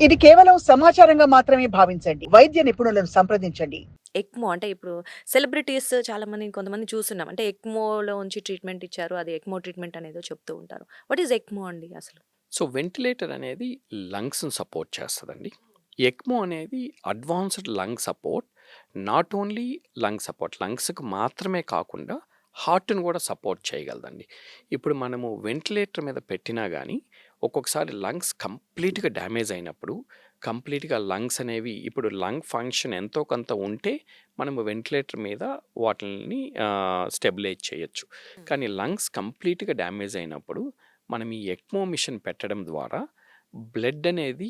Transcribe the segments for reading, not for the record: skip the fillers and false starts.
ఇది కేవలం సమాచారంగా మాత్రమే భావించండి. వైద్య నిపుణులను సంప్రదించండి. ఎక్మో అంటే ఇప్పుడు సెలబ్రిటీస్ చాలామంది కొంతమంది చూస్తున్నాం. అంటే ఎక్మోలోంచి ట్రీట్మెంట్ ఇచ్చారు. అది ఎక్మో ట్రీట్మెంట్ అనేదో చెప్తూ ఉంటారు. వాట్ ఈస్ ఎక్మో అండి అసలు? సో, వెంటిలేటర్ అనేది లంగ్స్‌ని సపోర్ట్ చేస్తదండి. ఎక్మో అనేది advanced lung support. Not only lung support. లంగ్స్‌కి మాత్రమే కాకుండా హార్ట్‌ని కూడా సపోర్ట్ చేయగలదండి. ఇప్పుడు మనము వెంటిలేటర్ మీద పెట్టినా గానీ, ఒక్కొక్కసారి లంగ్స్ కంప్లీట్‌గా డ్యామేజ్ అయినప్పుడు, కంప్లీట్‌గా లంగ్స్ అనేవి ఇప్పుడు లంగ్ ఫంక్షన్ ఎంతో కొంత ఉంటే, మనము వెంటిలేటర్ మీద వాటిల్ని స్టెబిలైజ్ చేయొచ్చు. కానీ లంగ్స్ కంప్లీట్‌గా డ్యామేజ్ అయినప్పుడు మనం ఈ ఎక్మో మిషన్ పెట్టడం ద్వారా బ్లడ్ అనేది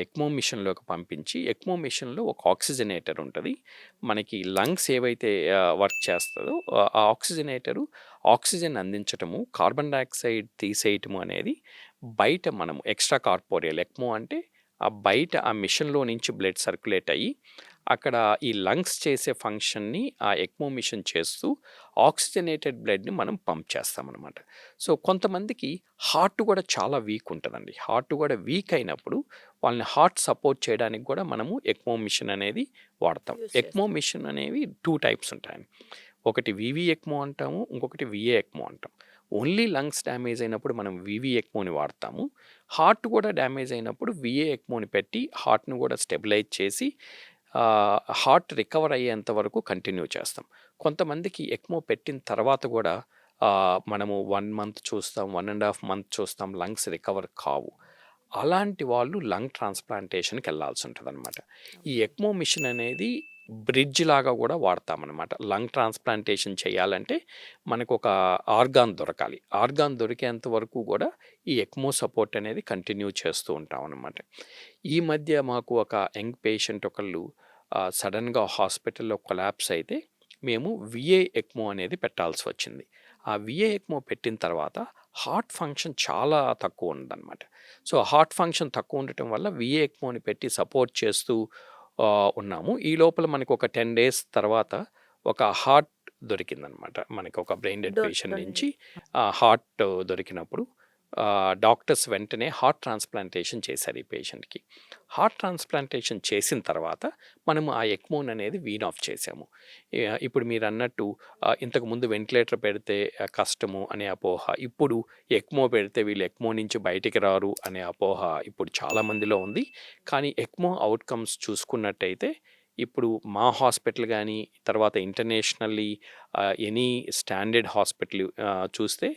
ఎక్మో మిషన్లోకి పంపించి ఎక్మో మిషన్లో ఒక ఆక్సిజనేటర్ ఉంటుంది. మనకి లంగ్స్ ఏవైతే వర్క్ చేస్తుందో ఆ ఆక్సిజనేటరు ఆక్సిజన్ అందించటము, కార్బన్ డయాక్సైడ్ తీసేయటము అనేది బయట మనం ఎక్స్ట్రా కార్పోరియల్ ఎక్మో అంటే ఆ బయట ఆ మిషన్లో నుంచి బ్లడ్ సర్క్యులేట్ అయ్యి అక్కడ ఈ లంగ్స్ చేసే ఫంక్షన్ని ఆ ఎక్మో మిషన్ చేస్తూ ఆక్సిజనేటెడ్ బ్లడ్‌ని మనం పంప్ చేస్తామనమాట. సో, కొంతమందికి హార్ట్ కూడా చాలా వీక్ ఉంటదండి. హార్ట్ కూడా వీక్ అయినప్పుడు వాళ్ళని హార్ట్ సపోర్ట్ చేయడానికి కూడా మనము ఎక్మో మిషన్ అనేది వాడతాం. యూజ్ ఎక్మో చేస్తాం. మిషన్ అనేవి 2 టైప్స్ ఉంటాయండి. ఒకటి వీవీ ఎక్మో అంటాము. ఇంకొకటి వీఏ ఎక్మో అంటాం. ఓన్లీ లంగ్స్ డ్యామేజ్ అయినప్పుడు మనం వీవీ ఎక్మోని వాడతాము. హార్ట్ కూడా డ్యామేజ్ అయినప్పుడు వీఏ ఎక్మోని పెట్టి హార్ట్‌ని కూడా స్టెబిలైజ్ చేసి హార్ట్ రికవర్ అయ్యేంత వరకు కంటిన్యూ చేస్తాం. కొంతమందికి ఎక్మో పెట్టిన తర్వాత కూడా మనము 1 మంత్ చూస్తాం, 1 ½ మంత్ చూస్తాం లంగ్స్ రికవర్ కావు. అలాంటి వాళ్ళు లంగ్ ట్రాన్స్‌ప్లాంటేషన్‌కెళ్ళాల్సి ఉంటదనమాట. ఈ ఓకే. ఎక్మో మిషన్ అనేది బ్రిడ్జ్ లాగా కూడా వాడతామనమాట. లంగ్ ట్రాన్స్‌ప్లాంటేషన్ చేయాలంటే మనకొక ఆర్గాన్ దొరకాలి. ఆర్గాన్ దొరికేంత వరకు కూడా ఈ ఎక్మో సపోర్ట్ అనేది కంటిన్యూ చేస్తూ ఉంటామనమాట. ఈ మధ్య మాకు ఒక యంగ్ పేషెంట్ ఒకళ్ళు సడెన్‌గా హాస్పిటల్‌లో కొలాప్స్ అయితే మేము వీఏ ఎక్మో అనేది పెట్టాల్సి వచ్చింది. ఆ వీఏ ఎక్మో పెట్టిన తర్వాత హార్ట్ ఫంక్షన్ చాలా తక్కువ ఉందన్నమాట. సో, హార్ట్ ఫంక్షన్ తక్కువ ఉండటం వల్ల వీఏ ఎక్మోని పెట్టి సపోర్ట్ చేస్తూ ఉన్నాము. ఈ లోపల మనకొక 10 డేస్ తర్వాత ఒక హార్ట్ దొరికిందనమాట. మనకి ఒక బ్రెయిన్ డెడ్ పేషెంట్ దొరికింది. నుంచి హార్ట్ దొరికినప్పుడు డాక్టర్స్ వెంటనే హార్ట్ ట్రాన్స్‌ప్లాంటేషన్ చేశారు ఈ పేషెంట్‌కి. హార్ట్ ట్రాన్స్‌ప్లాంటేషన్ చేసిన తర్వాత మనము ఆ ఎక్మోని అనేది వీన్ ఆఫ్ చేసాము. ఇప్పుడు మీరన్నట్టు ఇంతకుముందు వెంటిలేటర్ పెడితే కష్టము అనే అపోహ. ఇప్పుడు ఎక్మో పెడితే వీళ్ళు ఎక్మో నుంచి బయటికి రారు అనే అపోహ ఇప్పుడు చాలా మందిలో ఉంది. కానీ ఎక్మో ఔట్‌కమ్స్ చూసుకున్నట్టయితే ఇప్పుడు మా హాస్పిటల్ గానీ, తర్వాత ఇంటర్నేషనల్లీ ఎనీ స్టాండర్డ్ హాస్పిటల్ చూస్తే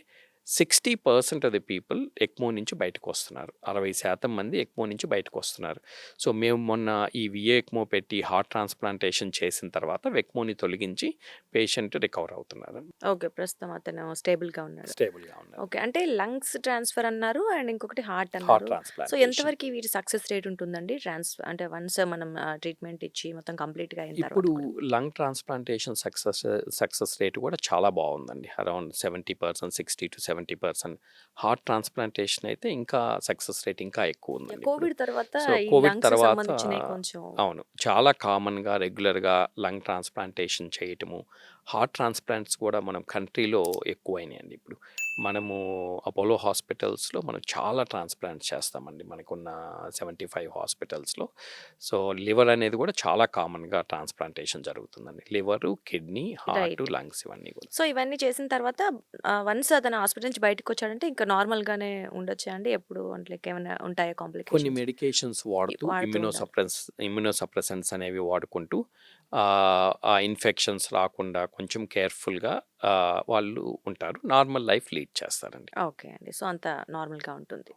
60% ఆఫ్ ది పీపుల్ ఎక్మో నుంచి బయటకొస్తున్నారు. 60% మంది ఎక్మో నుంచి బయటకొస్తున్నారు. సో, మేము మొన్న ఈ వీఏ ఎక్మో పెట్టి హార్ట్ ట్రాన్స్‌ప్లాంటేషన్ చేసిన తర్వాత ఎక్మోని తొలగించి పేషెంట్ రికవర్ అవుతున్నారు. ఓకే. ప్రస్తుతం అతను స్టేబుల్‌గా ఉన్నాడు. స్టేబుల్‌గా ఉన్నారు. ఓకే. అంటే లంగ్స్ ట్రాన్స్‌ఫర్ అన్నారు. అండ్ ఇంకొకటి హార్ట్ హార్ట్ అన్నారు. So, transplantation. ఎంతవరకు వీటి సక్సెస్ రేట్ ఉంటుందండి? అంటే వన్స్ మనం ట్రీట్మెంట్ ఇచ్చి మొత్తం కంప్లీట్‌గా అయిన తర్వాత ఇప్పుడు కూడా? లంగ్ ట్రాన్స్‌ప్లాంటేషన్ సక్సెస్ రేట్ కూడా చాలా బావుందండి. అరౌండ్ 70%, 60-70%. హార్ట్ ట్రాన్స్‌ప్లాంటేషన్ అయితే ఇంకా సక్సెస్ రేట్ ఇంకా ఎక్కువుందండి ఇప్పుడు. కోవిడ్ తర్వాత సో, ఈ కోవిడ్ లంగ్స్‌కి తర్వాత సంబంధించినయి కొంచెం అవును. చాలా కామన్‌గా రెగ్యులర్‌గా లంగ్ ట్రాన్స్‌ప్లాంటేషన్ చేయటము, హార్ట్ ట్రాన్స్‌ప్లాంట్స్ కూడా మనం కంట్రీలో ఎక్కువైనాయండి ఇప్పుడు. మనము అపోలో హాస్పిటల్స్‌లో మనం చాలా ట్రాన్స్‌ప్లాంట్స్ చేస్తామండి. మనకున్న 75 హాస్పిటల్స్‌లో. సో, లివర్ అనేది కూడా చాలా కామన్‌గా ట్రాన్స్‌ప్లాంటేషన్ జరుగుతుందండి. Liver, kidney, heart, right. Lungs ఇవన్నీ కూడా. సో, ఇవన్నీ చేసిన తర్వాత వన్స్ అతను హాస్పిటల్ నుంచి బయటకొచ్చాడంటే ఇంకా నార్మల్‌గానే ఉండొచ్చా అండి? ఎప్పుడు అంటే లైక్ ఏమైనా ఉంటాయా కొన్ని కాంప్లికేషన్స్? మెడికేషన్స్ వాడుతూ వాడుతూ ఉండాలి. ఇమ్యునోసప్రెసెంట్స్ అనేవి వాడుకుంటూ ఆ ఇన్ఫెక్షన్స్ రాకుండా కొంచెం కేర్‌ఫుల్‌గా వాళ్ళు ఉంటారు. నార్మల్ లైఫ్ లీడ్ చేస్తారండి. ఓకే అండి. సో, అంతా నార్మల్‌గా ఉంటుంది.